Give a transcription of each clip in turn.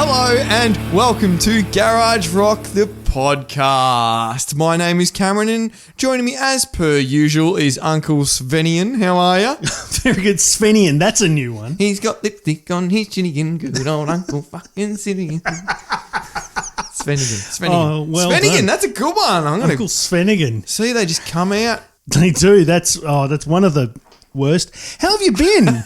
Hello and welcome to Garage Rock, the podcast. My name is Cameron and joining me as per usual is Uncle Svenian. How are you? Very good. Svenian, that's a new one. He's got lipstick on his chin again, good old Uncle fucking Svenian. Svenigan. Oh, well Svenigan, done. that's a good one. Uncle Svenigan. See, they just come out. They do. That's one of the worst. How have you been?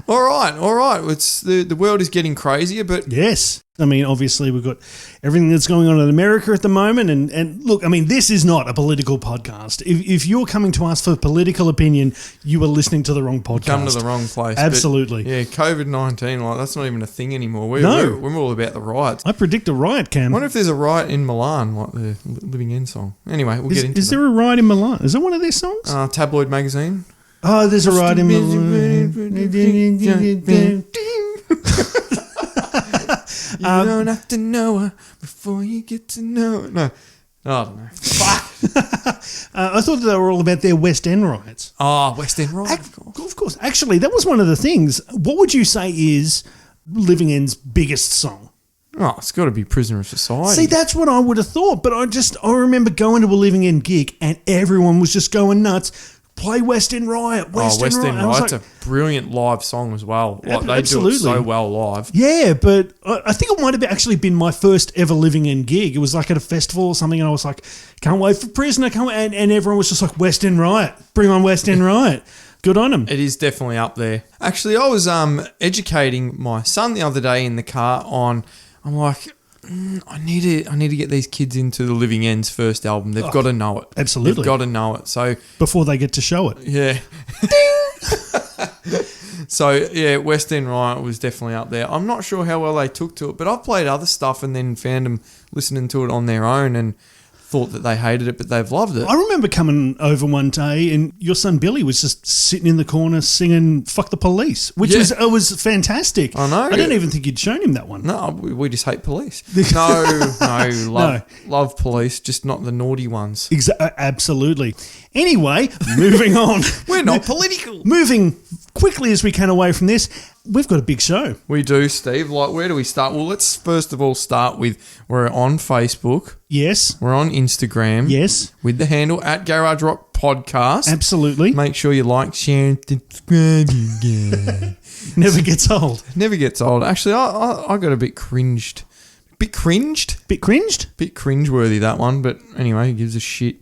All right. It's the world is getting crazier, but Yes. I mean, obviously, we've got everything that's going on in America at the moment. And look, I mean, this is not a political podcast. If you're coming to us for political opinion, you are listening to the wrong podcast. come to the wrong place. Absolutely. But yeah, COVID-19, like that's not even a thing anymore. We're all about the riots. I predict a riot, Cam. I wonder if there's a riot in Milan, like the Living End song. Anyway, we'll get into Is there a riot in Milan? Is that one of their songs? Tabloid magazine. Oh, there's a riot in Milan. You don't have to know her before you get to know her. No, I don't know. Fuck. I thought they were all about their West End riots. Oh, West End riot. Of course. Actually, that was one of the things. What would you say is Living End's biggest song? Oh, it's got to be Prisoner of Society. See, that's what I would have thought. But I remember going to a Living End gig and everyone was just going nuts. Play West End Riot. West End Riot's a brilliant live song as well. Like, they do it so well live. Yeah, but I think it might have actually been my first ever Living End gig. It was like at a festival or something, and I was like, can't wait for Prisoner, can't wait. And everyone was just like, West End Riot. Bring on West End Riot. Good on them. It is definitely up there. Actually, I was educating my son the other day in the car on, I'm like, I need to get these kids into the Living End's first album. They've got to know it. Absolutely. They've got to know it. So before they get to show it. yeah. So yeah, West End Riot was definitely up there. I'm not sure how well they took to it, but I've played other stuff and then found them listening to it on their own and thought that they hated it, but they've loved it. I remember coming over one day and your son Billy was just sitting in the corner singing "Fuck the Police," which was fantastic. I know. I don't even think you'd shown him that one. No, we just hate police. Love police, just not the naughty ones. Absolutely. Anyway, moving on. We're not political. Moving quickly as we can away from this, we've got a big show. We do, Steve. Like, where do we start? Well, let's first of all start with we're on Facebook. Yes. We're on Instagram. Yes. With the handle at Garage Rock Podcast. Absolutely. Make sure you like, share, and subscribe. Never gets old. Never gets old. Actually, I got a bit cringed. Bit cringed? Bit cringed? Bit cringeworthy, that one. But anyway, who gives a shit?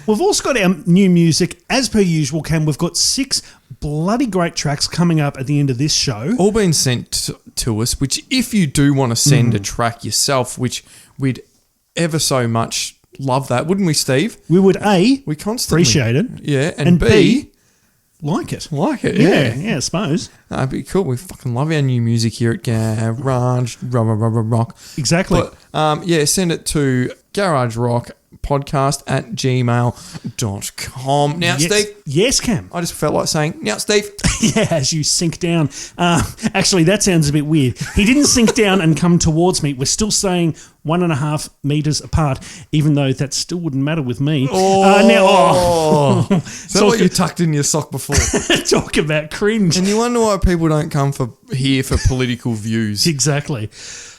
We've also got our new music. As per usual, Cam, we've got 6 bloody great tracks coming up at the end of this show. All been sent to us, which if you do want to send a track yourself, which we'd ever so much love that, wouldn't we, Steve? We would we constantly appreciate it. Yeah, and B like it. Yeah, I suppose. That'd be cool. We fucking love our new music here at Garage Rock. Exactly. But, send it to Garage Rock Podcast at gmail.com. Now, yes. Steve. Yes, Cam. I just felt like saying, now, Steve. Yeah, as you sink down. Actually, that sounds a bit weird. He didn't sink down and come towards me. We're still staying 1.5 meters apart, even though that still wouldn't matter with me. Is that what you tucked in your sock before? Talk about cringe. And you wonder why people don't come here for political views. Exactly.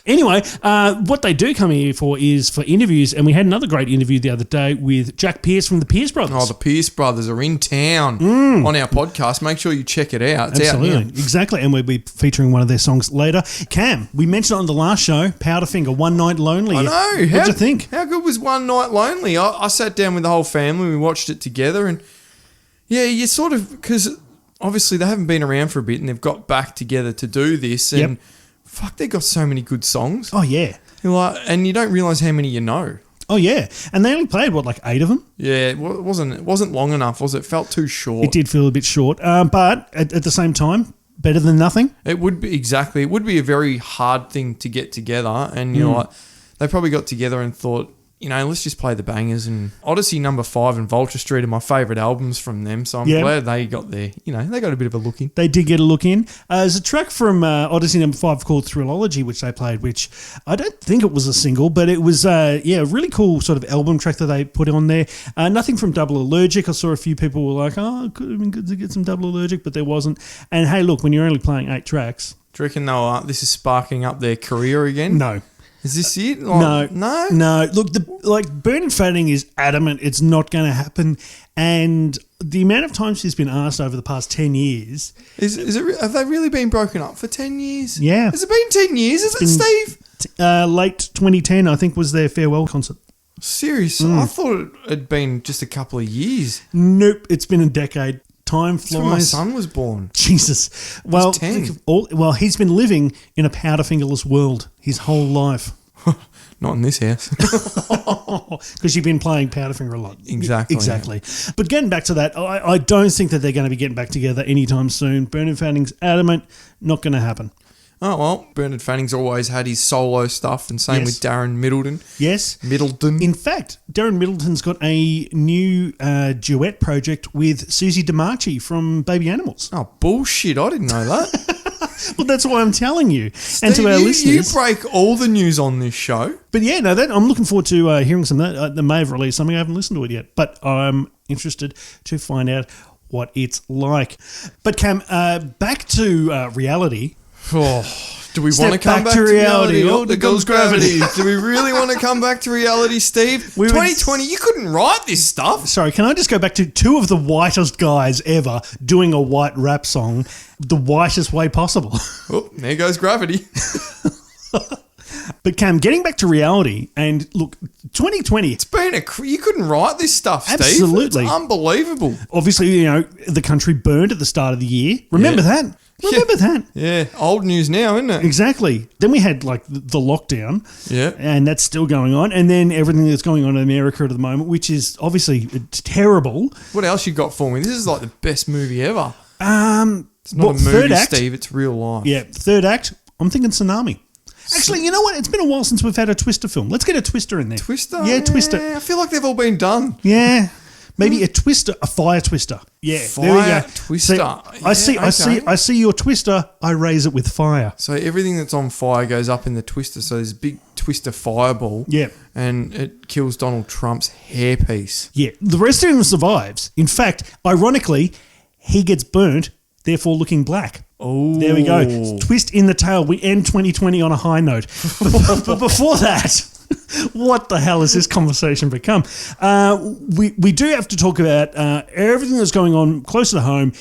Anyway, what they do come here for is for interviews, and we had another great interview the other day with Jack Pierce from the Pierce Brothers. Oh, the Pierce Brothers are in town on our podcast. Make sure you check it out. It's Absolutely. out now. Exactly, and we'll be featuring one of their songs later. Cam, we mentioned on the last show, Powderfinger, One Night Lonely. I know. What'd you think? How good was One Night Lonely? I sat down with the whole family, we watched it together, and yeah, you sort of, because obviously they haven't been around for a bit and they've got back together to do this, and fuck, they got so many good songs. Oh, yeah. And you don't realise how many you know. Oh, yeah. And they only played, 8 of them? Yeah, it wasn't long enough, was it? It felt too short. It did feel a bit short. But at the same time, better than nothing. It would be, exactly. It would be a very hard thing to get together. And, they probably got together and thought, let's just play the bangers. And Odyssey No. 5 and Vulture Street are my favourite albums from them. So I'm glad they got there. They got a bit of a look in. They did get a look in. There's a track from Odyssey No. 5 called Thrillology, which they played, which I don't think it was a single, but it was, a really cool sort of album track that they put on there. Nothing from Double Allergic. I saw a few people were like, it could have been good to get some Double Allergic, but there wasn't. And hey, look, when you're only playing 8 tracks, Do you reckon this is sparking up their career again? No. Is this it? No. No? No. Look, Bernard Fanning is adamant it's not going to happen. And the amount of times he's been asked over the past 10 years. Have they really been broken up for 10 years? Yeah. Has it been 10 years? Is it, Steve? Late 2010, I think, was their farewell concert. Seriously? I thought it had been just a couple of years. Nope. It's been a decade. Time flies. That's when my son was born. Jesus. Well, He's 10. He's been living in a powder-fingerless world his whole life. Not in this house. Because you've been playing Powderfinger a lot. Exactly. Exactly. Yeah. But getting back to that, I don't think that they're going to be getting back together anytime soon. Bernard Fanning's adamant, not going to happen. Oh, well, Bernard Fanning's always had his solo stuff, and same with Darren Middleton. Yes. Middleton. In fact, Darren Middleton's got a new duet project with Susie DiMarchi from Baby Animals. Oh, bullshit. I didn't know that. Well, that's why I'm telling you. Steve, and to our listeners. You break all the news on this show. But yeah, no, I'm looking forward to hearing some of that. They may have released something. I haven't listened to it yet, but I'm interested to find out what it's like. But Cam, back to reality. Oh, do we want to come back to reality? Oh, there goes gravity. Do we really want to come back to reality, Steve? 2020, you couldn't write this stuff. Sorry, can I just go back to two of the whitest guys ever doing a white rap song the whitest way possible? Oh, there goes gravity. But Cam, getting back to reality, and look, 2020... It's been you couldn't write this stuff, Steve. Absolutely. It's unbelievable. Obviously, the country burned at the start of the year. Remember that? Remember that? Yeah, old news now, isn't it? Exactly. Then we had the lockdown. Yeah. And that's still going on. And then everything that's going on in America at the moment, which is obviously terrible. What else you got for me? This is like the best movie ever. It's not a movie, third act, Steve. It's real life. Yeah, third act, I'm thinking Tsunami. Actually, you know what? It's been a while since we've had a Twister film. Let's get a Twister in there. Twister? Yeah, Twister. I feel like they've all been done. Yeah. Maybe a Twister, a fire twister. Yeah, there we go. Twister. I see your Twister. I raise it with fire. So everything that's on fire goes up in the Twister. So there's a big Twister fireball. Yeah, and it kills Donald Trump's hairpiece. Yeah, the rest of him survives. In fact, ironically, he gets burnt, therefore looking black. Oh, there we go. Twist in the tail. We end 2020 on a high note. But before that. What the hell has this conversation become? We do have to talk about everything that's going on closer to home.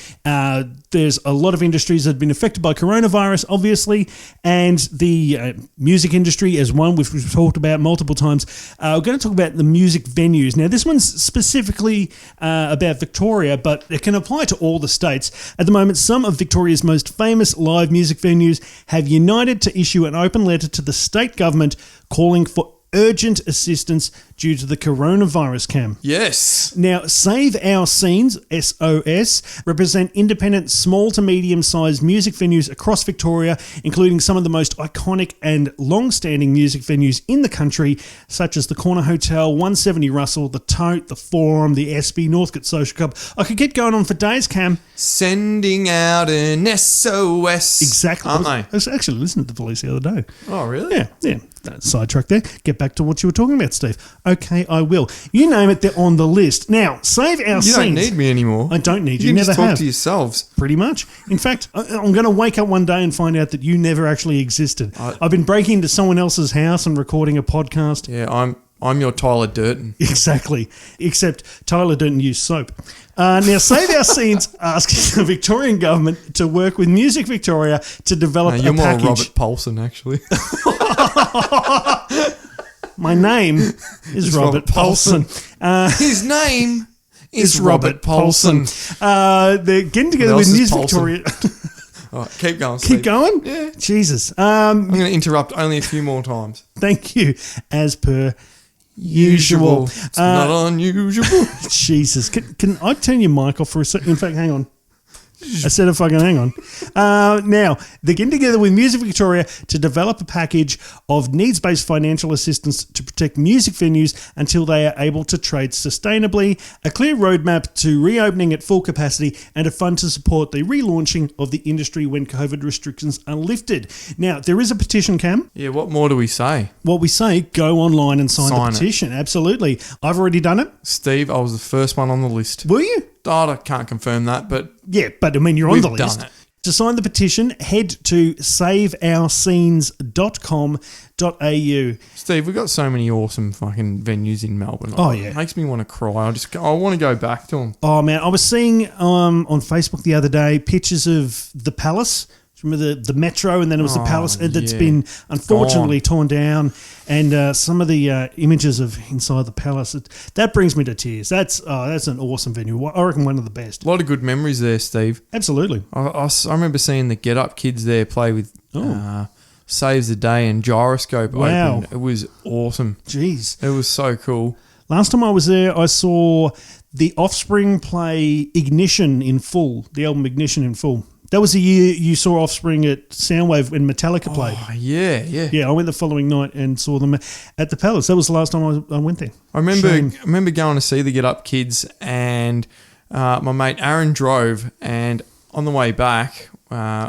There's a lot of industries that have been affected by coronavirus, obviously, and the music industry is one which we've talked about multiple times. We're going to talk about the music venues. Now, this one's specifically about Victoria, but it can apply to all the states. At the moment, some of Victoria's most famous live music venues have united to issue an open letter to the state government calling for urgent assistance due to the coronavirus, Cam. Yes. Now, Save Our Scenes, SOS, represent independent small to medium-sized music venues across Victoria, including some of the most iconic and long-standing music venues in the country, such as the Corner Hotel, 170 Russell, the Tote, the Forum, the Espy, Northcote Social Club. I could get going on for days, Cam. Sending out an SOS. Exactly. Aren't they? I was actually listening to the police the other day. Oh, really? Yeah. Sidetrack there. Get back to what you were talking about, Steve. Okay, I will. You name it, they're on the list. Now, Save Our Scenes. You don't need me anymore. I don't need you. You can never just talk have. to yourselves. Pretty much. In fact, I'm going to wake up one day and find out that you never actually existed. I've been breaking into someone else's house and recording a podcast. Yeah, I'm your Tyler Durden. Exactly. Except Tyler Durden used soap. Now, Save Our Scenes asks the Victorian government to work with Music Victoria to develop a package. You're more Robert Paulson, actually. My name is Robert Paulson. His name is Robert Paulson. They're getting together with Music Victoria. All right, keep going, Steve. Keep going? Yeah. Jesus. I'm going to interrupt only a few more times. Thank you. As per usual. It's not unusual. Jesus. Can I turn your mic off for a second? In fact, hang on. I said if I can hang on. Now, they're getting together with Music Victoria to develop a package of needs-based financial assistance to protect music venues until they are able to trade sustainably, a clear roadmap to reopening at full capacity, and a fund to support the relaunching of the industry when COVID restrictions are lifted. Now, there is a petition, Cam. Yeah, what more do we say? What we say, go online and sign the petition. Absolutely. I've already done it. Steve, I was the first one on the list. Were you? I can't confirm that, but yeah, but I mean, you're on the list. We've done it. To sign the petition, head to saveourscenes.com.au. Steve, we've got so many awesome fucking venues in Melbourne. Oh, yeah. It makes me want to cry. I want to go back to them. Oh, man, I was seeing on Facebook the other day pictures of the Palace. Remember the Metro, and then it was the Palace that's been unfortunately torn down, and some of the images of inside the Palace. That brings me to tears. That's an awesome venue. I reckon one of the best. A lot of good memories there, Steve. Absolutely. I remember seeing the Get Up kids there play with Saves the Day and Gyroscope open. It was awesome. Jeez. It was so cool. Last time I was there, I saw the Offspring play Ignition in full, the album Ignition in full. That was the year you saw Offspring at Soundwave when Metallica played. Oh, yeah. Yeah, I went the following night and saw them at the Palace. That was the last time I went there. I remember going to see the Get Up kids, and my mate Aaron drove, and on the way back,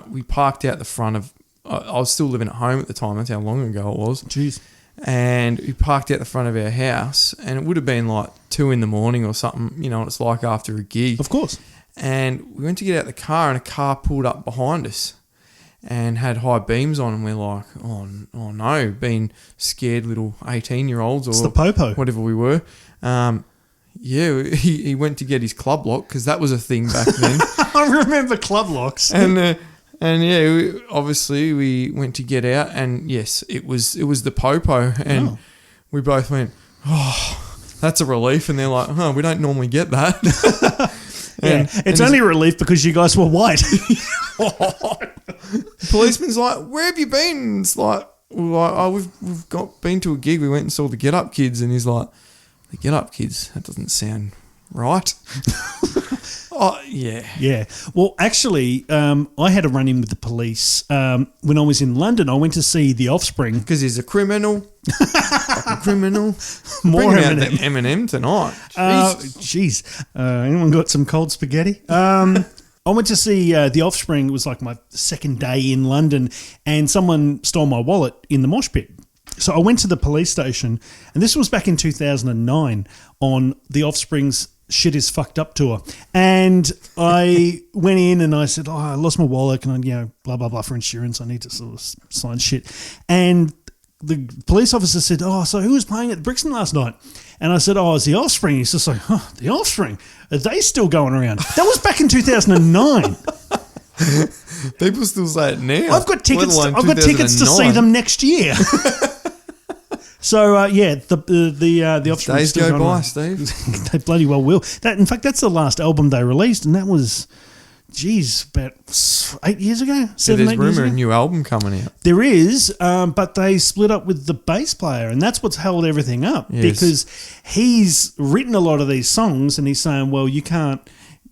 we parked out the front of... I was still living at home at the time. That's how long ago it was. Jeez. And we parked out the front of our house, and it would have been like 2 a.m. or something, you know what it's like after a gig. Of course. And we went to get out the car, and a car pulled up behind us and had high beams on, and we're like, oh no, being scared little 18-year-olds or it's the popo. whatever we were. He went to get his club lock, because that was a thing back then. I remember club locks. And obviously we went to get out, and yes, it was the popo, and we both went, oh, that's a relief. And they're like, oh, we don't normally get that. It's only a relief because you guys were white. The policeman's like, where have you been? It's like, we've been to a gig. We went and saw the Get Up kids, and he's like, the Get Up kids? That doesn't sound right. Oh, yeah. Yeah. Well, actually, I had a run-in with the police when I was in London. I went to see The Offspring. Because he's a criminal. Fucking criminal. More Bring out Eminem. the Eminem tonight. Jeez. Anyone got some cold spaghetti? I went to see The Offspring. It was like my second day in London, and someone stole my wallet in the mosh pit. So I went to the police station, and this was back in 2009 on The Offspring's Shit Is Fucked Up tour. And I went in and I said, I lost my wallet, and blah, blah, blah, for insurance. I need to sort of sign shit. And the police officer said, so who was playing at the Brixton last night? And I said, it's The Offspring. He's just like, The Offspring? Are they still going around? That was back in 2009. People still say it now. I've got tickets to see them next year. So the Offspring days go by, Steve. They bloody well will. In fact, that's the last album they released, and that was, about 8 years ago. There's rumour a new album coming out. There is, but they split up with the bass player, and that's what's held everything up. Yes. Because he's written a lot of these songs, and he's saying, well, you can't,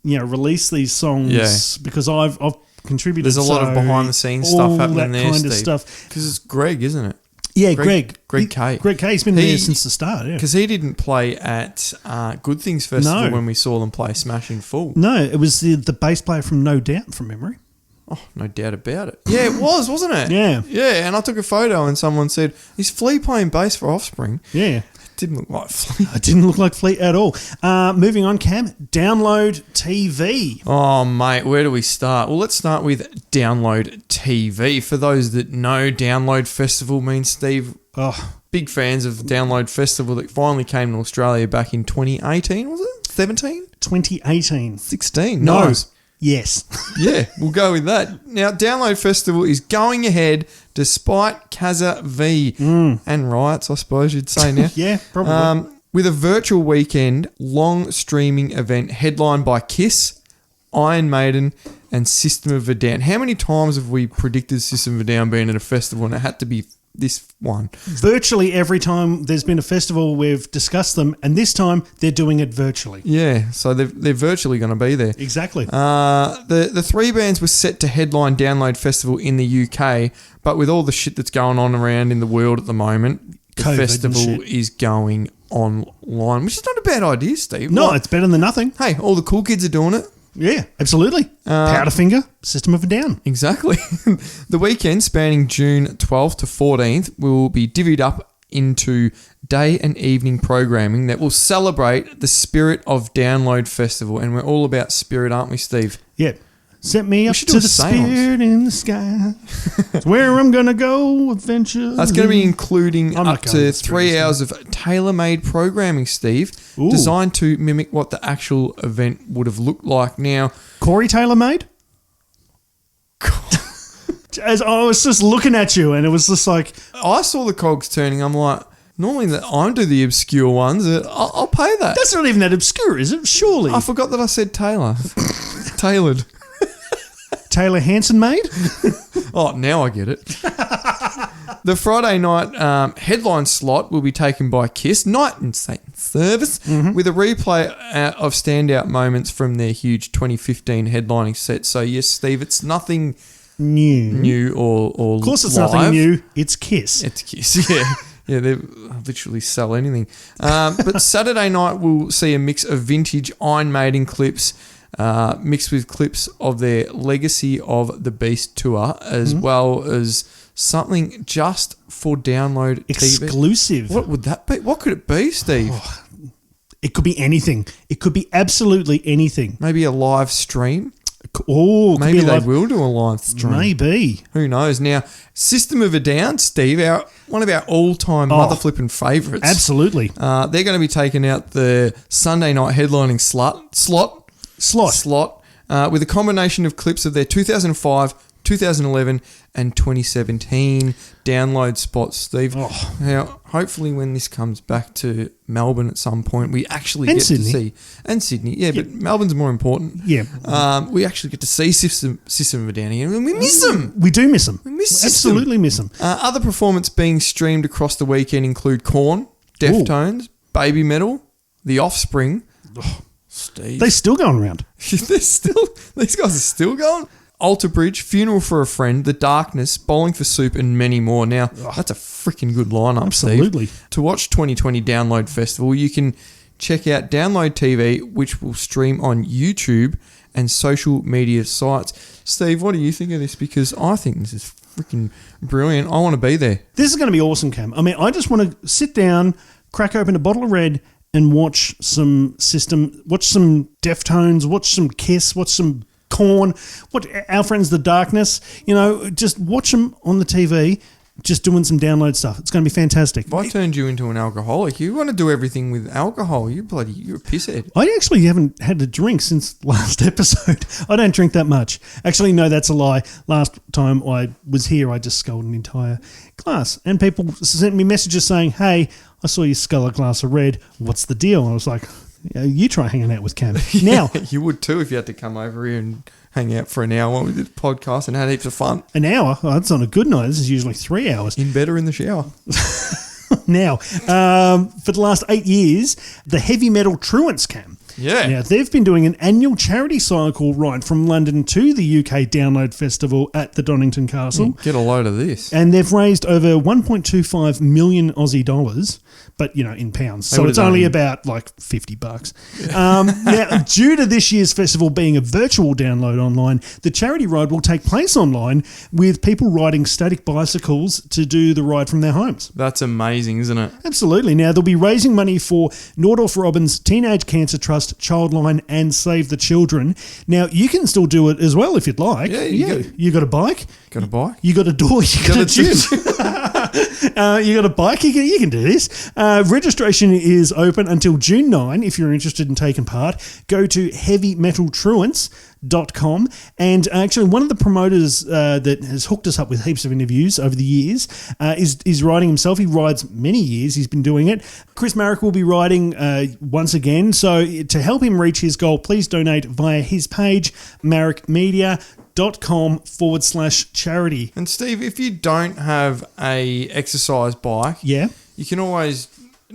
release these songs because I've contributed. There's a lot of behind the scenes stuff happening there, Steve. Stuff. Because it's Greg, isn't it? Yeah, Greg K. Greg K. He's been there since the start, yeah. Because he didn't play at Good Things Festival when we saw them play Smash in full. No, it was the bass player from No Doubt, from memory. Oh, no doubt about it. Yeah, it was, wasn't it? Yeah. Yeah, and I took a photo and someone said, is Flea playing bass for Offspring? Yeah. Didn't look like Flea. It didn't look like Flea at all. Moving on, Cam. Download TV. Oh, mate, where do we start? Well, let's start with Download TV. For those that know, Download Festival means, Steve, big fans of Download Festival that finally came to Australia back in 2018, was it? 17? 2018. 16. No. Nice. Yes. Yeah, we'll go with that. Now, Download Festival is going ahead despite Kazza V and riots, I suppose you'd say now. Yeah, probably. With a virtual weekend, long streaming event headlined by Kiss, Iron Maiden, and System of a Down. How many times have we predicted System of a Down being at a festival, and it had to be this one? Virtually every time there's been a festival, we've discussed them, and this time they're doing it virtually. Yeah, so they're virtually going to be there. Exactly. The three bands were set to headline Download Festival in the UK, but with all the shit that's going on around in the world at the moment, the COVID festival is going online, which is not a bad idea, Steve. No, it's better than nothing. Hey, all the cool kids are doing it. Yeah, absolutely. Powderfinger, System of a Down. Exactly. The weekend, spanning June 12th to 14th, will be divvied up into day and evening programming that will celebrate the spirit of Download Festival. And we're all about spirit, aren't we, Steve? Yeah. Set me up should to do a the seance. spirit in the sky. It's where I'm going to go eventually. That's going to be including I'm up not going to to the Spirit 3 of hours of tailor-made programming, Steve, Ooh. designed to mimic what the actual event would have looked like. Now, Corey Taylor made? As I was just looking at you and it was just like, I saw the cogs turning. I'm like, normally that I do the obscure ones. I'll pay that. that's not even that obscure, is it? Surely. I forgot that I said Taylor. Tailored. Taylor Hanson made? Oh, now I get it. The Friday night headline slot will be taken by Kiss, Night and Satan Service, with a replay of standout moments from their huge 2015 headlining set. So, yes, Steve, it's nothing new or Of course it's live. nothing new. It's Kiss. It's Kiss, yeah. Yeah, they literally sell anything. But Saturday night we'll see a mix of vintage Iron Maiden clips mixed with clips of their Legacy of the Beast tour, as well as something just for download TV. Exclusive. What would that be? What could it be, Steve? It could be anything. It could be absolutely anything. Maybe a live stream? Oh, Maybe could be they live- will do a live stream. Maybe. Who knows? Now, System of a Down, Steve, one of our all-time mother flipping favourites. Absolutely. They're going to be taking out the Sunday night headlining slot with a combination of clips of their 2005, 2011 and 2017 download spots, Steve. Oh. Now, hopefully when this comes back to Melbourne at some point, we actually And get Sydney. to see... And Sydney, yeah, but Melbourne's more important. Yeah. We actually get to see System of a Down here, and we miss them. We do miss them. We miss System. Absolutely miss them. Other performances being streamed across the weekend include Korn, Deftones, Baby Metal, The Offspring. Steve. They're still going around. These guys are still going. Alter Bridge, Funeral for a Friend, The Darkness, Bowling for Soup, and many more. Now, that's a freaking good lineup, Absolutely. Steve. To watch 2020 Download Festival, you can check out Download TV, which will stream on YouTube and social media sites. Steve, what do you think of this? Because I think this is freaking brilliant. I want to be there. This is going to be awesome, Cam. I mean, I just want to sit down, crack open a bottle of red, and watch some System, watch some Deftones, watch some Kiss, watch some Korn, what our friends The Darkness, just watch them on the TV, just doing some download stuff. It's going to be fantastic. If I turned you into an alcoholic, you want to do everything with alcohol. You're a pisshead. I actually haven't had a drink since last episode. I don't drink that much. Actually, no, that's a lie. Last time I was here, I just sculled an entire glass. And people sent me messages saying, hey, I saw you scull a glass of red. What's the deal? And I was like, you try hanging out with Cam. Now, You would too if you had to come over here and hang out for an hour with the podcast and had heaps of fun. an hour, that's on a good night. This is usually 3 hours. In bed or in the shower. Now, for the last 8 years, the Heavy Metal Truants, Cam. Yeah. Now, they've been doing an annual charity cycle ride from London to the UK Download Festival at the Donington Castle. Get a load of this. And they've raised over 1.25 million Aussie dollars, but in pounds. So would it's have only done- about like $50. Now, due to this year's festival being a virtual download online, the charity ride will take place online with people riding static bicycles to do the ride from their homes. That's amazing, isn't it? Absolutely. Now, they'll be raising money for Nordorf Robbins Teenage Cancer Trust, Childline, and Save the Children. Now, you can still do it as well if you'd like. Yeah, you got a bike? Got a bike? You got a door? You got a gym? You got a bike? You can do this. Registration is open until June 9 if you're interested in taking part. Go to heavymetaltruants.com, and actually one of the promoters that has hooked us up with heaps of interviews over the years is riding himself. He rides many years. He's been doing it. Chris Marrick will be riding once again. So to help him reach his goal, please donate via his page, marrickmedia.com/charity. And Steve, if you don't have a exercise bike, Yeah, you can always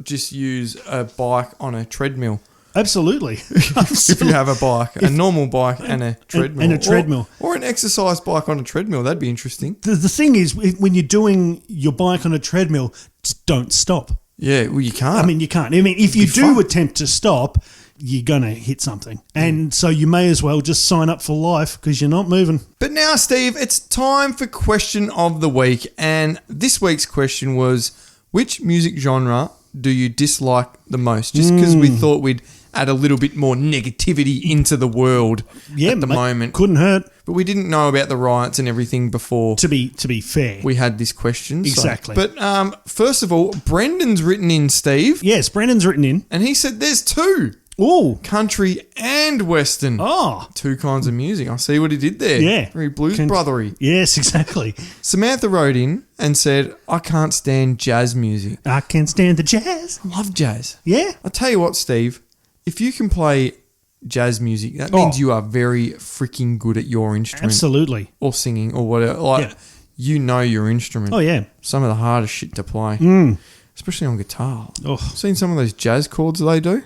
just use a bike on a treadmill. absolutely. If you have a bike, a normal bike and a treadmill. and a treadmill. Or an exercise bike on a treadmill. That'd be interesting. The thing is, when you're doing your bike on a treadmill, just don't stop. Yeah, well, you can't. I mean, you can't. I mean, if you Be do fun. attempt to stop, you're going to hit something. And so you may as well just sign up for life because you're not moving. But now, Steve, it's time for question of the week. And this week's question was, which music genre do you dislike the most? Just because we thought we'd add a little bit more negativity into the world at the mate, moment. couldn't hurt. But we didn't know about the riots and everything before To be fair, we had this question. so- Exactly. But first of all, Brendan's written in, Steve, yes, Brandon's written in. and he said there's two, Oh, country and western. oh, Two kinds of music. I see what he did there. Yeah. Very blues brothery. yes, exactly. Samantha wrote in and said, I can't stand jazz music. I can't stand the jazz. I love jazz. Yeah, I'll tell you what, Steve, if you can play jazz music, that means you are very freaking good at your instrument absolutely. or singing or whatever. Like, Yeah. you know your instrument. Oh yeah. Some of the hardest shit to play, especially on guitar. Oh, Seen some of those jazz chords they do?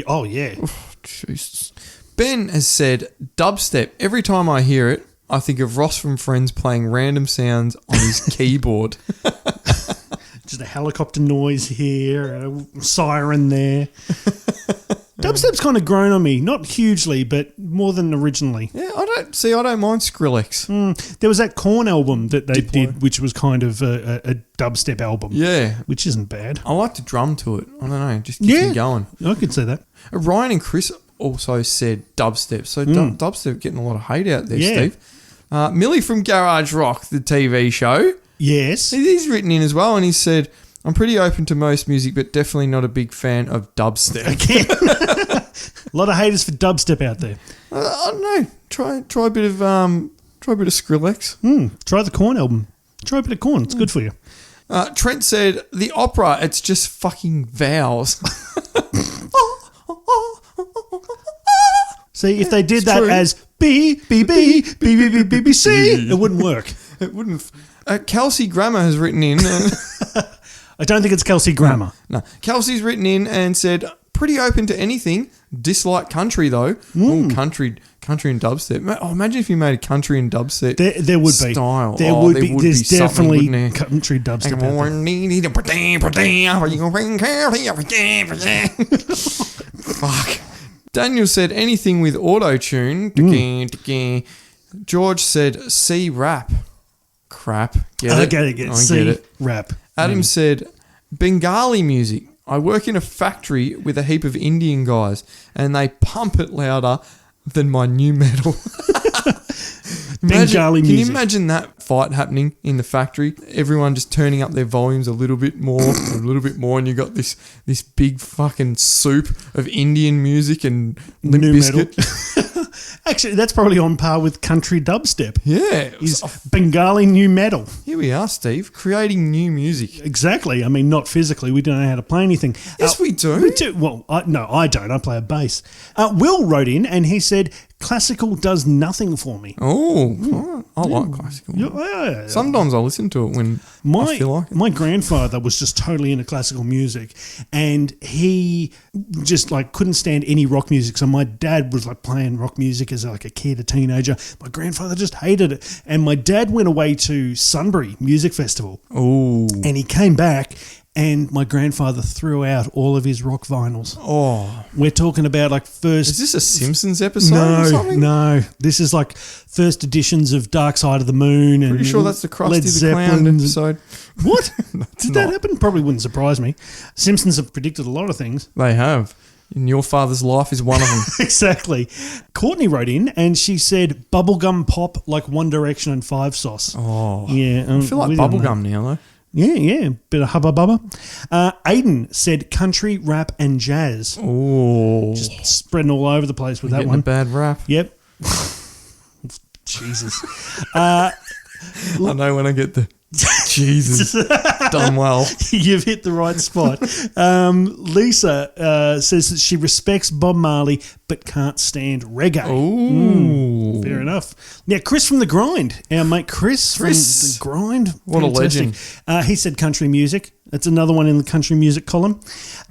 oh yeah. Oh, Jesus. Ben has said, dubstep. Every time I hear it, I think of Ross from Friends playing random sounds on his keyboard. Just a helicopter noise here, a siren there. Dubstep's kind of grown on me, not hugely, but more than originally. Yeah, I don't mind Skrillex. There was that Korn album that they Diplo. did, which was kind of a dubstep album, Yeah. which isn't bad. I like to drum to it. I don't know, just keeps me going. I could say that. Ryan and Chris also said dubstep. So dubstep getting a lot of hate out there, Yeah. Steve. Millie from Garage Rock, the TV show, Yes. he's written in as well, and he said, I'm pretty open to most music, but definitely not a big fan of dubstep. Again. A lot of haters for dubstep out there. I don't know. Try a bit of Skrillex. Try the Korn album. Try a bit of Korn. It's good for you. Trent said the opera. It's just fucking vowels. See, if they did it's that true. as B, B, B, B, B, B, B, B, C, it wouldn't work. It wouldn't. Kelsey Grammer has written in. I don't think it's Kelsey Grammer. No, Kelsey's written in and said pretty open to anything. Dislike country though. Ooh, country and dubstep. Oh, imagine if you made a country and dubstep. There would be. Style. There Oh, would there be. would There's be something, definitely wouldn't there? country dubstep out there. Fuck. Daniel said anything with auto tune. George said C rap. Crap. I get it. I See, get it. rap. Adam said Bengali music. I work in a factory with a heap of Indian guys and they pump it louder than my new metal. Bengali Can you music. imagine that fight happening in the factory? Everyone just turning up their volumes a little bit more, and you got this big fucking soup of Indian music and Limp New metal. Bizkit. Actually, that's probably on par with country dubstep. Yeah. Is Bengali new metal. Here we are, Steve, creating new music. Exactly. I mean, not physically. We don't know how to play anything. Yes, we do. We do. Well, no, I don't. I play a bass. Will wrote in and he said, classical does nothing for me. Oh, I like classical. Yeah. Sometimes I listen to it when I feel like it. My grandfather was just totally into classical music and he just like couldn't stand any rock music. So my dad was like playing rock music as like a kid, a teenager. My grandfather just hated it. And my dad went away to Sunbury Music Festival Oh. and he came back and my grandfather threw out all of his rock vinyls. Oh. We're talking about like first... Is this a Simpsons episode or something? No. This is like first editions of Dark Side of the Moon. And Pretty sure that's the Krusty Led the Clown Zeppelin. episode. What? It's Did that not. happen? Probably wouldn't surprise me. Simpsons have predicted a lot of things. They have. And Your Father's Life is one of them. Exactly. Courtney wrote in and she said bubblegum pop like One Direction and Five Sauce. Oh. Yeah. I feel like bubblegum now, though. Yeah. Bit of hubba bubba. Aiden said country, rap and jazz. Oh. Just spreading all over the place with that Getting one. a bad rap. Yep. Jesus. I know when I get the Jesus done well. You've hit the right spot. Lisa says that she respects Bob Marley but can't stand reggae. Ooh. Fair enough. Now, Chris from The Grind, our mate Chris from Chris. The Grind. What a Fantastic. He said country music. That's another one in the country music column.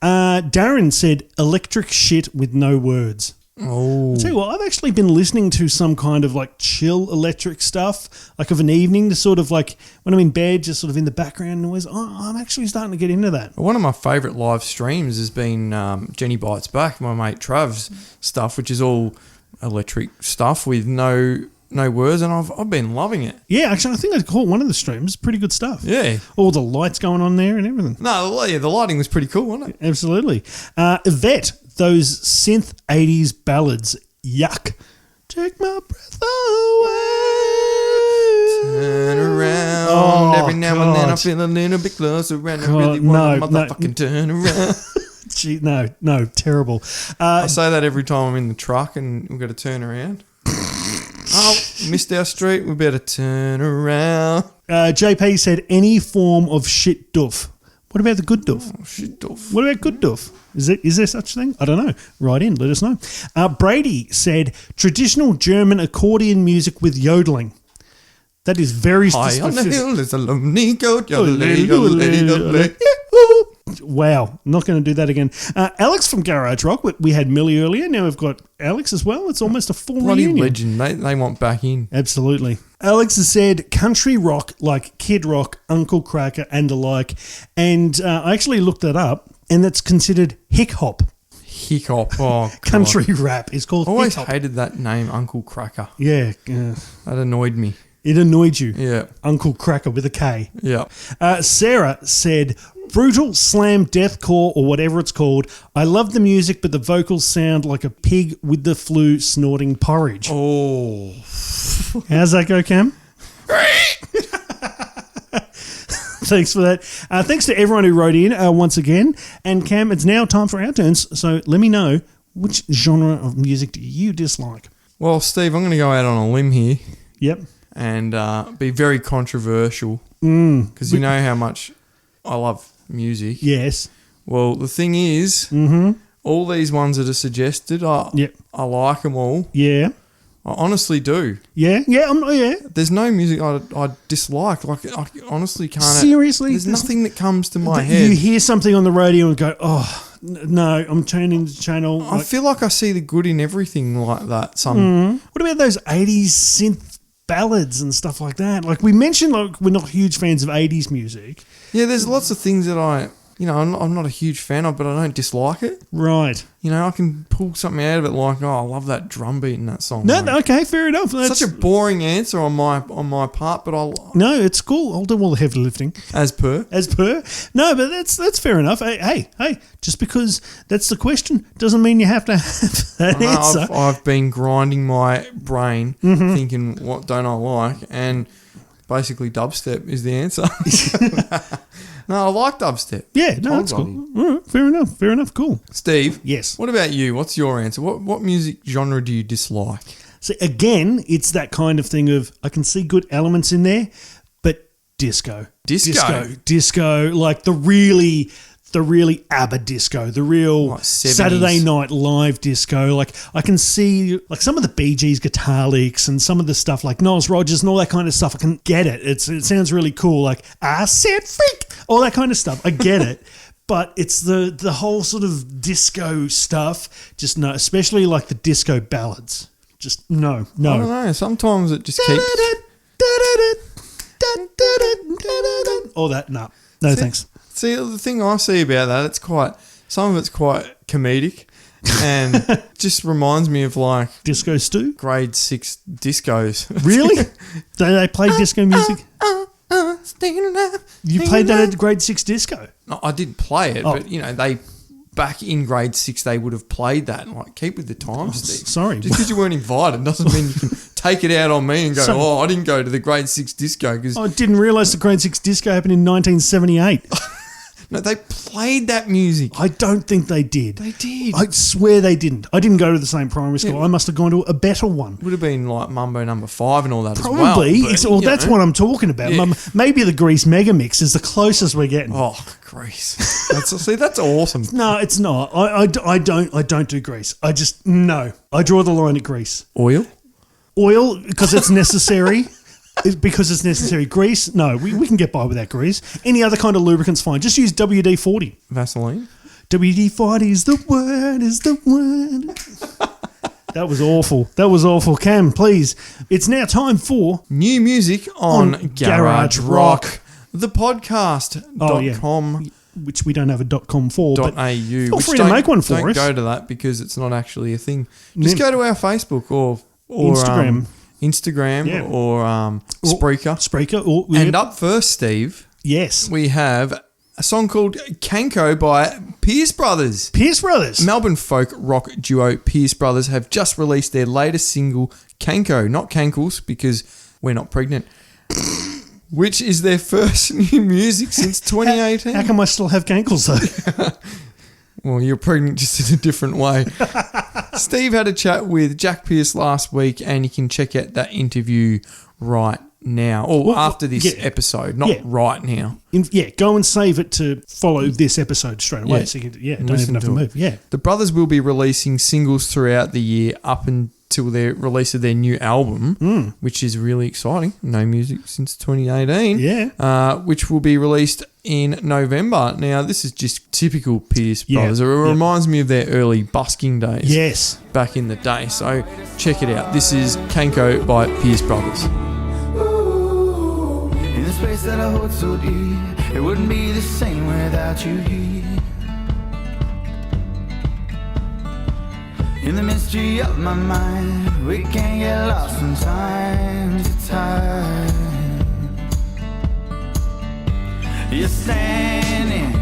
Darren said electric shit with no words. Oh. I'll tell you what, I've actually been listening to some kind of like chill electric stuff, like of an evening to sort of like when I'm in bed, just sort of in the background noise. Oh, I'm actually starting to get into that. One of my favourite live streams has been Jenny Bites Back, my mate Trav's stuff, which is all electric stuff with no words, and I've been loving it. Yeah, actually, I think I caught one of the streams. Pretty good stuff. Yeah. All the lights going on there and everything. No, yeah, the lighting was pretty cool, wasn't it? Absolutely. Yvette, those synth 80s ballads. Yuck. Take my breath away. Turn around. Oh, Every now and then I God. feel a little bit closer and I God, really want no, to motherfucking turn around. Gee, no, terrible. I say that every time I'm in the truck and we've got to turn around. Oh, missed our street. We better turn around. JP said any form of shit doof. What about the good doof? Oh, shit off. What about good doof? Is there such a thing? I don't know. Write in, let us know. Brady said traditional German accordion music with yodeling. That is very High on the specific. hill is a lonely goat. Yodelay, yodelay, yodelay. Wow, not going to do that again. Alex from Garage Rock. We had Millie earlier. Now we've got Alex as well. It's almost a full Bloody reunion. legend. They want back in. Absolutely. Alex has said country rock like Kid Rock, Uncle Cracker, and the like. And I actually looked that up, and that's considered hick hop. Hick hop. Oh, God. Country rap is called I always hick hop. hated that name, Uncle Cracker. Yeah, That annoyed me. it annoyed you. Yeah. Uncle Cracker with a K. Yeah. Sarah said, brutal slam deathcore or whatever it's called. I love the music, but the vocals sound like a pig with the flu snorting porridge. Oh. How's that go, Cam? Thanks for that. Thanks to everyone who wrote in once again. And Cam, it's now time for our turns. So let me know, which genre of music do you dislike? Well, Steve, I'm going to go out on a limb here Yep. and be very controversial because you know how much I love music. Yes. Well, the thing is, all these ones that are suggested, Yep. I like them all. Yeah. I honestly do. Yeah. Yeah. Yeah. There's no music I dislike. Like, I honestly can't. Seriously? There's nothing that comes to my You head. hear something on the radio and go, oh, no, I'm turning the channel. I Like, feel like I see the good in everything like that. Some what about those 80s synth ballads and stuff like that? Like we mentioned, like we're not huge fans of 80s music. Yeah, there's lots of things that I'm not a huge fan of, but I don't dislike it. Right. You know, I can pull something out of it like, oh, I love that drum beat in that song. No, Like, okay, fair enough. That's, such a boring answer on my part, but no, it's cool. I'll do all the heavy lifting. as per. No, but that's fair enough. Hey, just because that's the question doesn't mean you have to have that answer. I've been grinding my brain thinking, what don't I like? And basically dubstep is the answer. No, I like dubstep. Yeah, no, that's cool. All right, fair enough. Cool. Steve, Yes. what about you? What's your answer? What music genre do you dislike? So again, it's that kind of thing of I can see good elements in there, but disco, like the really ABBA disco, the real Like 70s. Saturday Night Live disco. Like I can see like some of the Bee Gees guitar licks and some of the stuff like Niles Rodgers and all that kind of stuff. I can get it. It sounds really cool. Like I said freak, all that kind of stuff. I get it. But it's the whole sort of disco stuff. Just no, especially like the disco ballads. Just no. I don't know. Sometimes it just keeps. All that, no thanks. See, the thing I see about that, some of it's quite comedic and just reminds me of like Disco stew? grade 6 discos. Really? Do they play disco music? Staying alive, You staying played that alive. at grade 6 disco? No, I did play it, Oh. but back in grade 6 they would have played that. Like, keep with the times, Steve. Sorry. Just because you weren't invited doesn't mean you can take it out on me and go, So- I didn't go to the grade 6 disco because I didn't realise the grade 6 disco happened in 1978. no, they played that music. I don't think they did. They did. I swear they didn't. I didn't go to the same primary school. Yeah. I must have gone to a better one. Would have been like Mumbo Number 5 and all that Probably. as well. Well, that's what I'm talking about. Yeah. Maybe the Grease Mega Mix is the closest we're getting. Oh, Grease. That's awesome. No, it's not. I don't do Grease. No. I draw the line at Grease. Oil? Oil, because it's necessary. Because it's necessary. Grease, no, we can get by without grease. Any other kind of lubricant's fine. Just use WD-40. Vaseline? WD-40 is the word. That was awful. Cam, please. It's now time for New music on On Garage Garage Rock. Rock. The podcast.com.au. which we don't have a .com for, but feel which free to make one for don't us. go to that because it's not actually a thing. Just No. go to our Facebook or Instagram. Instagram Yeah. or Spreaker. Spreaker. Or, And up first, Steve, yes. we have a song called Kanko by Pierce Brothers. Pierce Brothers. Melbourne folk rock duo Pierce Brothers have just released their latest single, Kanko, not Cankles, because we're not pregnant, which is their first new music since 2018. How come I still have cankles though? Well, you're pregnant just in a different way. Steve had a chat with Jack Pierce last week, and you can check out that interview right now, or after this episode, not right now. Go and save it to follow this episode straight away. So you can, don't even have to move. Yeah. The brothers will be releasing singles throughout the year up until their release of their new album, which is really exciting. No music since 2018. Yeah. Which will be released in November. Now, this is just typical Pierce Brothers. It reminds me of their early busking days. Yes. Back in the day. So check it out. This is Kanko by Pierce Brothers. In the space that I hold so dear, it wouldn't be the same without you here. In the mystery of my mind, we can get lost from time to time. You're standing,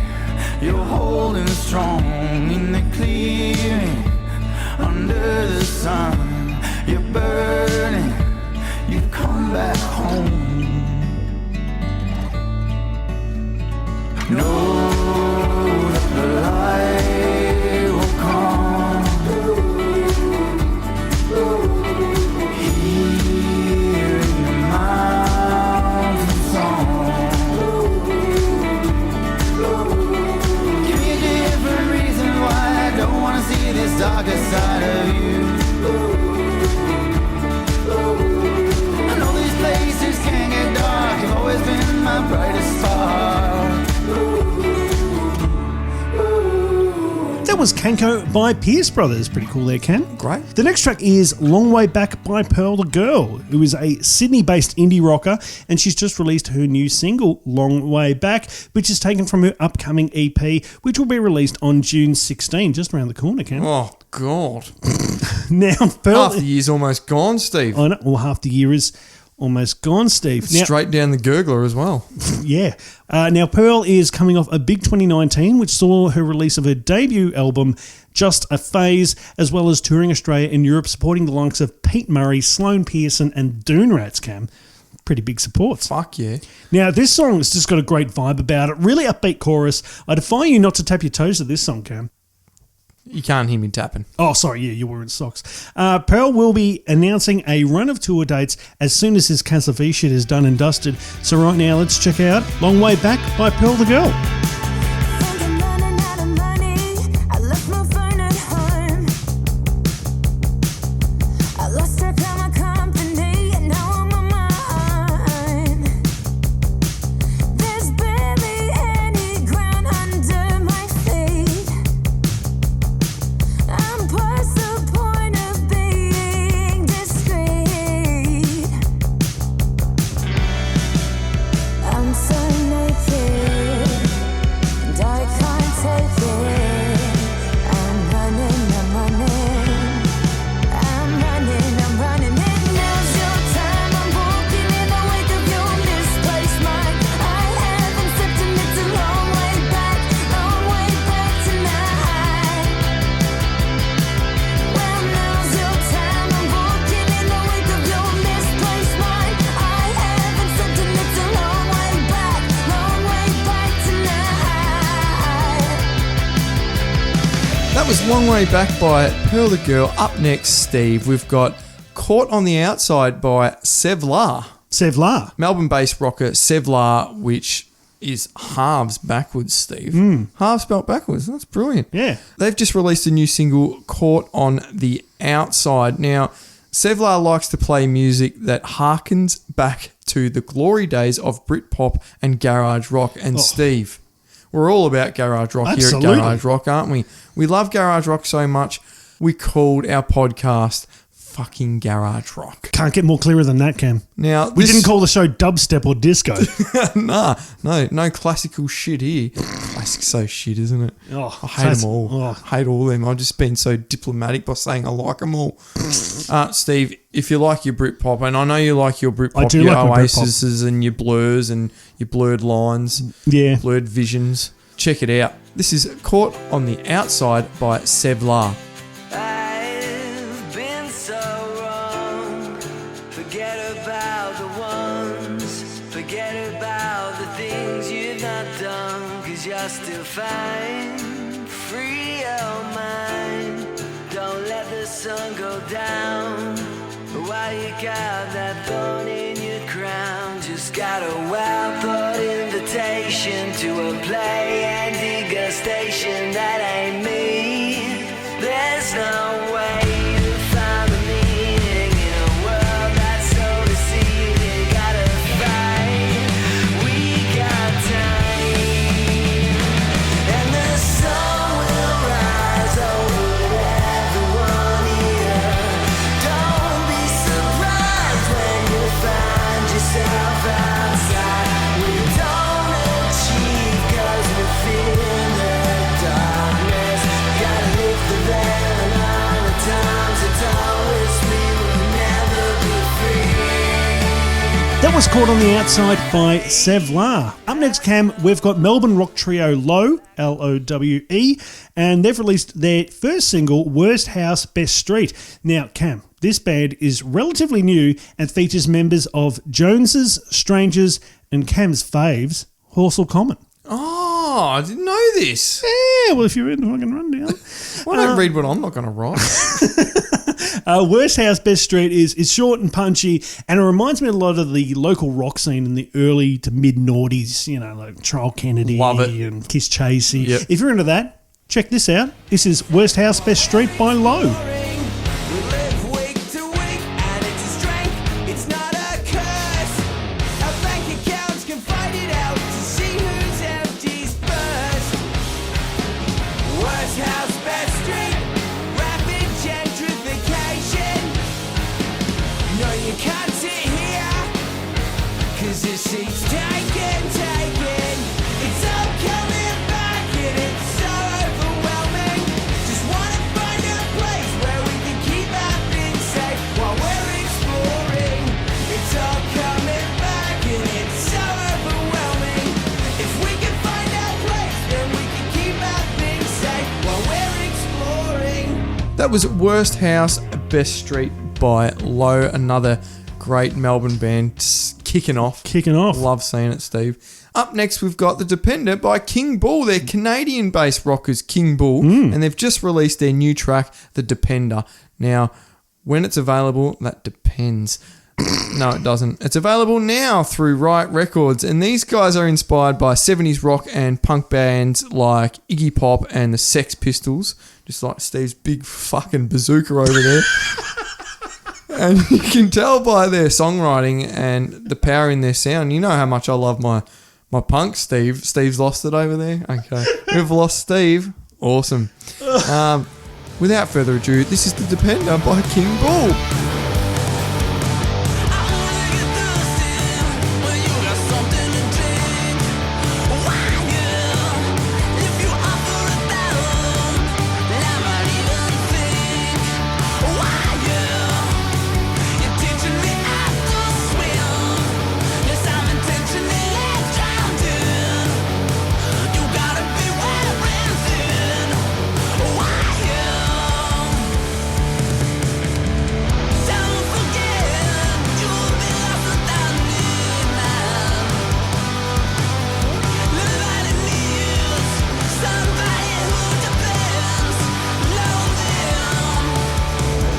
you're holding strong in the clearing, under the sun. You're burning, you come back home. Know that the light will come. Hearing the mountain song. Give me a different reason why I don't want to see this darker side of you. I know these places can get dark. You've always been my brightest star. That was Kanko by Pierce Brothers. Pretty cool there, Cam. Great. The next track is Long Way Back by Pearl the Girl, who is a Sydney-based indie rocker, and she's just released her new single, Long Way Back, which is taken from her upcoming EP, which will be released on June 16, just around the corner, Cam. Oh, God. Now, Pearl... Half the year's almost gone, Steve. I know, well, half the year is almost gone, Steve. Now, Straight down the gurgler as well. yeah. Now, Pearl is coming off a big 2019, which saw her release of her debut album, Just a Phase, as well as touring Australia and Europe, supporting the likes of Pete Murray, Sloane Pearson, and Dune Rats, Cam. Pretty big supports. Fuck yeah. Now, this song has just got a great vibe about it. Really upbeat chorus. I defy you not to tap your toes to this song, Cam. You can't hear me tapping. Oh, sorry, yeah, you're wearing socks. Pearl will be announcing a run of tour dates as soon as his Casa V shit is done and dusted. So right now, let's check out Long Way Back by Pearl the Girl. That was Long Way Back by Pearl the Girl. Up next, Steve, we've got Caught on the Outside by Sevlar. Sevlar. Melbourne-based rocker Sevlar, which is halves backwards, Steve. Halves spelt backwards. That's brilliant. Yeah. They've just released a new single, Caught on the Outside. Now, Sevlar likes to play music that harkens back to the glory days of Britpop and garage rock. And Steve, we're all about garage rock Absolutely. here at Garage Rock, aren't we? We love garage rock so much, we called our podcast fucking Garage Rock. Can't get more clearer than that, Cam. Now, We didn't call the show dubstep or disco. no classical shit here. Classic's so shit, isn't it? Oh, I hate them all. oh. I hate all of them. I've just been so diplomatic by saying I like them all. Steve, if you like your Britpop, and I know you like your Britpop, do your like my Britpop. Oases and your Blurs and your blurred lines, Yeah. blurred visions, check it out. This is Caught on the Outside by Sevlar. I've been so wrong. Forget about the ones. Forget about the things you've not done. 'Cause you're still fine. Free your mind. Don't let the sun go down. While you got that thorn in your crown. Just got a well thought invitation to a play and degustation. That ain't me. There's no way to find the meaning in a world that's so deceiving. Gotta fight, we got time, and the sun will rise over everyone here. Don't be surprised when you find yourself outside. We don't achieve 'cause we feel the darkness. Gotta lift the veil and all the times it's always me will never be free. That was Caught on the Outside by Sevlar. Up next, Cam, we've got Melbourne rock trio Lowe, Lowe, and they've released their first single, Worst House, Best Street. Now, Cam, this band is relatively new and features members of Joneses, Strangers, and Cam's faves, Horsell Common. Oh, I didn't know this. Yeah, well, if you're in the fucking rundown. Why don't read what I'm not going to write? Worst House, Best Street is short and punchy, and it reminds me a lot of the local rock scene in the early to mid noughties, you know, like Trial Kennedy Love it. and Kiss Chasey. Yep. If you're into that, check this out. This is Worst House, Best Street by Lowe. We live week to week, and it's a strength, it's not a curse. Our bank accounts can fight it out to see who's empties first. Worst house, best street, rapid gentrification. No, you can't sit here, 'cause this seat's taken. It's all coming back, and it's so overwhelming. Just wanna find a place where we can keep our things safe while we're exploring. It's all coming back, and it's so overwhelming. If we can find our place, then we can keep our things safe while we're exploring. That was Worst House, Best Street by Lowe, another great Melbourne band kicking off. Kicking off. Love seeing it, Steve. Up next, we've got The Depender by King Bull. They're Canadian-based rockers, King Bull, and they've just released their new track, The Depender. Now, when it's available, that depends. No, it doesn't. It's available now through Riot Records, and these guys are inspired by 70s rock and punk bands like Iggy Pop and the Sex Pistols, just like Steve's big fucking bazooka over there. And you can tell by their songwriting and the power in their sound. You know how much I love my punk, Steve. Steve's lost it over there. Okay. We've lost Steve. Awesome. Without further ado, this is The Depender by King Bull.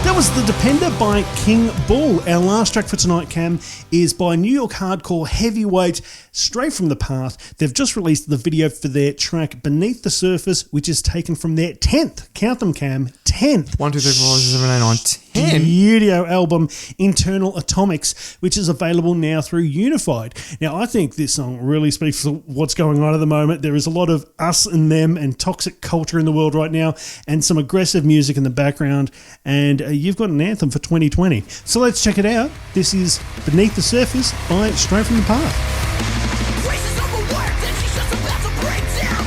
That was The Depender by King Bull. Our last track for tonight, Cam, is by New York hardcore heavyweight Straight from the Path. They've just released the video for their track Beneath the Surface, which is taken from their 10th, count them, Cam, 10th 1, 2, 3, 4, 5, 6, 7, 8, 9, 10. studio album, Internal Atomics, which is available now through Unified. Now, I think this song really speaks to what's going on at the moment. There is a lot of us and them and toxic culture in the world right now, and some aggressive music in the background, and you've got an anthem for 2020. So let's check it out. This is Beneath the Surface by Straight from the Path. Races overworked and she's just about to break down.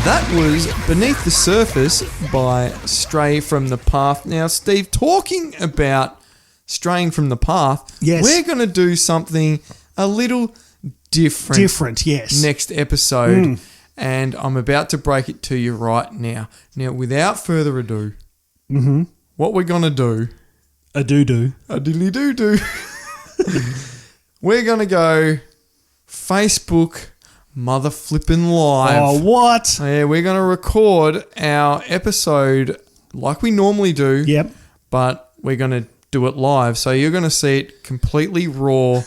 That was Beneath the Surface by Stray from the Path. Now, Steve, talking about straying from the path, Yes. we're going to do something a little different. Different, yes. Next episode. And I'm about to break it to you right now. Now, without further ado, what we're going to do, A doo-doo. a diddly-doo-doo, we're going to go Facebook Mother Flippin' Live. Oh, what? Yeah, we're going to record our episode like we normally do. Yep. But we're going to do it live. So you're going to see it completely raw,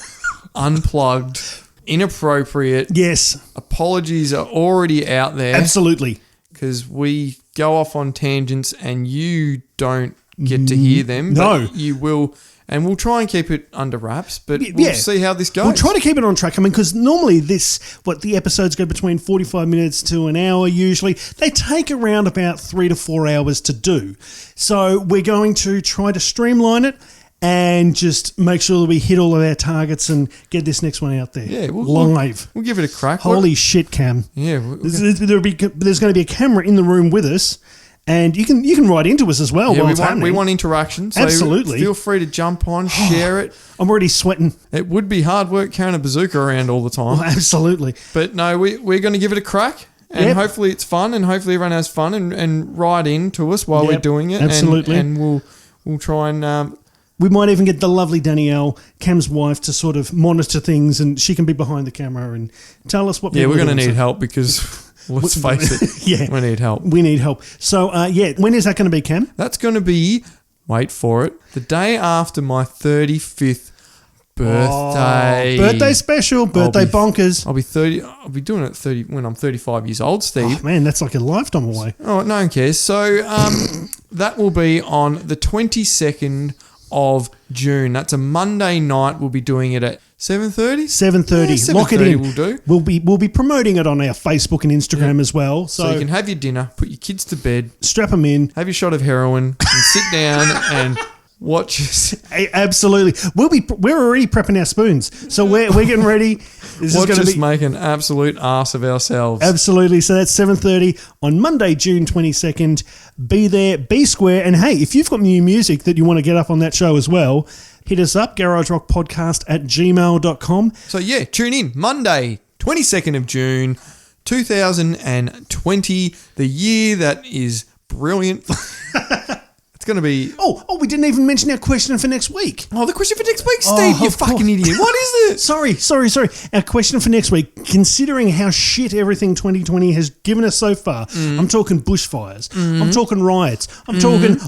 unplugged, inappropriate. Yes, Apologies are already out there absolutely. because we go off on tangents and you don't get to hear them. No. But you will. And we'll try and keep it under wraps, but we'll Yeah. see how this goes. We'll try to keep it on track. I mean, because normally the episodes go between 45 minutes to an hour usually. They take around about 3 to 4 hours to do. So we're going to try to streamline it and just make sure that we hit all of our targets and get this next one out there. Yeah, live. We'll give it a crack. Holy shit, Cam. Yeah. There's going to be a camera in the room with us. And you can write into us as well. Yeah, while it's happening. we want interaction. So Absolutely. Feel free to jump on, share it. I'm already sweating. It would be hard work carrying a bazooka around all the time. Oh, absolutely. But no, we're going to give it a crack. And Yep. hopefully it's fun and hopefully everyone has fun and write in to us while we're Yep, doing it. absolutely. And we'll try and... We might even get the lovely Danielle, Cam's wife, to sort of monitor things, and she can be behind the camera and tell us what. yeah, we're going to doing. need help because, let's face it, Yeah. we need help. We need help. So, when is that going to be, Cam? That's going to be, wait for it, the day after my 35th birthday. Birthday special, birthday bonkers. I'll be 30. I'll be doing it at 30 when I'm 35 years old, Steve. Oh, man, that's like a lifetime away. Oh, no one cares. So that will be on the 22nd of June. That's a Monday night. We'll be doing it at 7:30. 7:30. Yeah, Lock it 7:30 in. will do. We'll be promoting it on our Facebook and Instagram as well. So So, you can have your dinner, put your kids to bed, strap them in. have your shot of heroin, and sit down and watch us. Absolutely. We're already prepping our spoons. So we're getting ready. This Watch is going us to be make an absolute arse of ourselves. Absolutely. So that's 7:30 on Monday, June 22nd. Be there, be square. And hey, if you've got new music that you want to get up on that show as well, hit us up, garagerockpodcast@gmail.com. So yeah, tune in Monday, 22nd of June, 2020, the year that is brilliant. It's going to be... Oh, we didn't even mention our question for next week. Oh, the question for next week, Steve, you of fucking course. idiot. What is it? Sorry. Our question for next week, considering how shit everything 2020 has given us so far, I'm talking bushfires, I'm talking riots, I'm talking,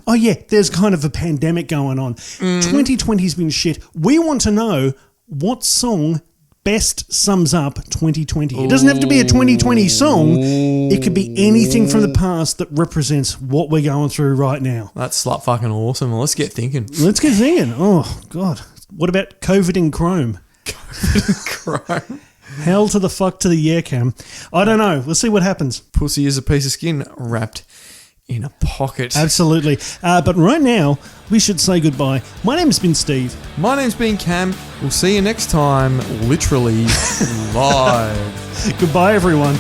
there's kind of a pandemic going on. 2020's been shit. We want to know what song best sums up 2020. It doesn't have to be a 2020 song. It could be anything from the past that represents what we're going through right now. That's slut fucking awesome. Well, let's get thinking. Let's get thinking. Oh, God. What about COVID in Chrome? Chrome. Hell to the fuck to the yeah, Cam. I don't know. We'll see what happens. Pussy is a piece of skin wrapped in a pocket. Absolutely. But right now, we should say goodbye. My name's been Steve. My name's been Cam. We'll see you next time, literally live. Goodbye, everyone.